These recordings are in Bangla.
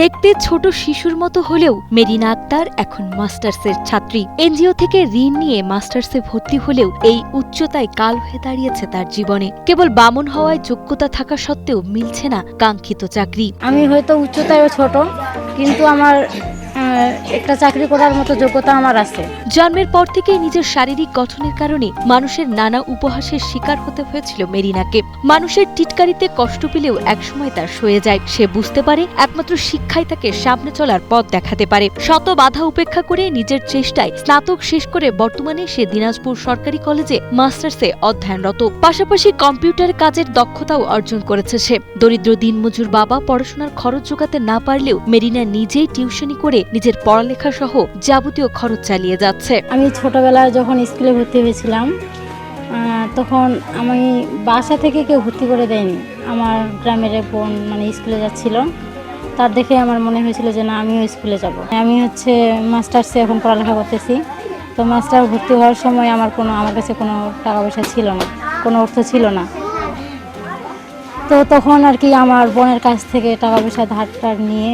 দেখতে ছোট শিশুর মতো হলেও মেরিনা আক্তার এখন মাস্টার্সের ছাত্রী। এনজিও থেকে ঋণ নিয়ে মাস্টার্সে ভর্তি হলেও এই উচ্চতায় কাল হয়ে দাঁড়িয়েছে তার জীবনে। কেবল বামন হওয়ায় যোগ্যতা থাকা সত্ত্বেও মিলছে না কাঙ্ক্ষিত চাকরি। আমি হয়তো উচ্চতায় ছোট, কিন্তু আমার একটা চাকরি করার মতো যোগ্যতা আমার আছে। জন্মের পর থেকেই নিজের শারীরিক গঠনের কারণে মানুষের নানা উপহাসের শিকার হতে হয়েছিল মেরিনাকে। মানুষের টিটকারিতে কষ্ট পেলেও একসময় তার সয়ে যায়। সে বুঝতে পারে একমাত্র শিক্ষাই তাকে সামনে চলার পথ দেখাতে পারে। শত বাধা উপেক্ষা করে নিজের চেষ্টায় স্নাতক শেষ করে বর্তমানে সে দিনাজপুর সরকারি কলেজে মাস্টার্সে অধ্যয়নরত। পাশাপাশি কম্পিউটার কাজের দক্ষতাও অর্জন করেছে সে। দরিদ্র দিনমজুর বাবা পড়াশোনার খরচ জোগাতে না পারলেও মেরিনা নিজেই টিউশনি করে নিজের পড়ালেখা সহ যাবতীয় খরচ চালিয়ে যাচ্ছে। আমি ছোটবেলায় যখন স্কুলে ভর্তি হয়েছিলাম তখন আমি বাসা থেকে কেউ ভর্তি করে দেয়নি। আমার গ্রামের এক বোন স্কুলে যাচ্ছিল, তার দেখে আমার মনে হয়েছিল যে না, আমিও স্কুলে যাব। আমি মাস্টার্সে এখন পড়ালেখা করতেছি। তো মাস্টার ভর্তি হওয়ার সময় আমার কাছে কোনো টাকা পয়সা ছিল না, কোনো অর্থ ছিল না। তো তখন আর কি আমার বোনের কাছ থেকে টাকা পয়সা ধার নিয়ে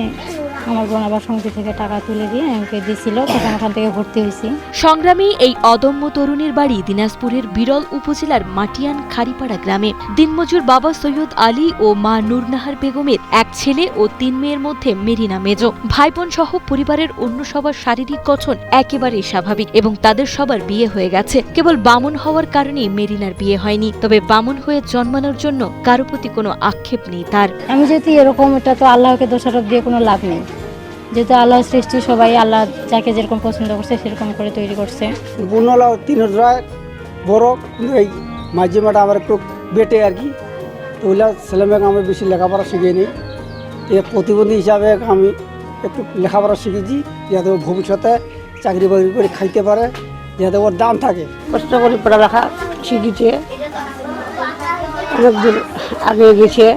আমার বোন আবার সমিতি থেকে টাকা তুলে দিয়ে আমাকে দিয়েছিল, তখন ওখান থেকে ভর্তি হয়েছি। সংগ্রামী এই অদম্য তরুণীর বাড়ি দিনাজপুরের বিরল উপজেলার মাটিয়ান খাড়িপাড়া গ্রামে। দিনমজুর বাবা সৈয়দ আলী ও মা নূরনাহার বেগমের এক ছেলে ও 3 মেয়ের মধ্যে মেরিনা মেজ। ভাই বোন সহ পরিবারের অন্য সবার শারীরিক গঠন একেবারেই স্বাভাবিক এবং তাদের সবার বিয়ে হয়ে গেছে। কেবল বামন হওয়ার কারণেই মেরিনার বিয়ে হয়নি। তবে বামন হয়ে জন্মানোর জন্য কারো প্রতি কোনো আক্ষেপ নেই তার। আমি যেহেতু এরকম, এটা তো আল্লাহকে দোষারোপ দিয়ে কোনো লাভ নেই। যেহেতু আল্লাহ সৃষ্টি, সবাই আল্লাহ যাকে যেরকম পছন্দ করছে সেরকম করে তৈরি করছে। বোনলা 3 বড়, এই মাঝিমাটা আমার একটু বেটে আর কি। তো ওইলা ছেলেমেয়েকে আমি বেশি লেখাপড়া শিখিনি। প্রতিবন্ধী হিসাবে আমি একটু লেখাপড়া শিখেছি, যাতে ও ভবিষ্যতে চাকরি বাকরি করে খাইতে পারে, যাতে ওর দাম থাকে। কষ্ট করে পড়ালেখা শিখেছে, অনেক দূর আগে গেছে।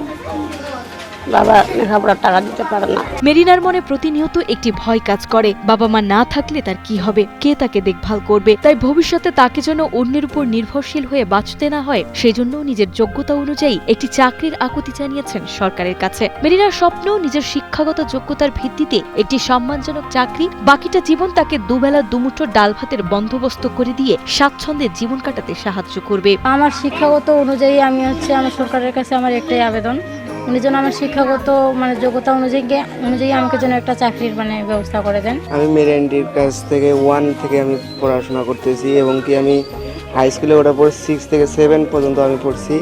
বাবা লেখাপড়ার টাকা দিতে পারে না। মেরিনার মনে প্রতিনিয়ত একটি ভয় কাজ করে, বাবা মা না থাকলে তার কি হবে, কে তাকে দেখভাল করবে। তাই ভবিষ্যতে তাকে যেন অন্যের উপর নির্ভরশীল হয়ে বাঁচতে না হয়, সেজন্য নিজের যোগ্যতা অনুযায়ী একটি চাকরির আকুতি জানিয়েছেন সরকারের কাছে। মেরিনার স্বপ্ন নিজের শিক্ষাগত যোগ্যতার ভিত্তিতে একটি সম্মানজনক চাকরি। বাকিটা জীবন তাকে দুবেলা দুমুঠো ডাল ভাতের বন্দোবস্ত করে দিয়ে স্বাচ্ছন্দ্যে জীবন কাটাতে সাহায্য করবে। আমার শিক্ষাগত অনুযায়ী আমি আমার সরকারের কাছে আমার একটাই আবেদন, উনি যেন আমার শিক্ষাগত যোগ্যতা অনুযায়ী আমাকে যেন একটা চাকরির ব্যবস্থা করে দেন। আমি মেরিনার কাছ থেকে 1 থেকে আমি পড়াশোনা করতেছি এবং কি আমি হাই স্কুলে ওঠার পর 6 থেকে 7 পর্যন্ত আমি পড়ছি।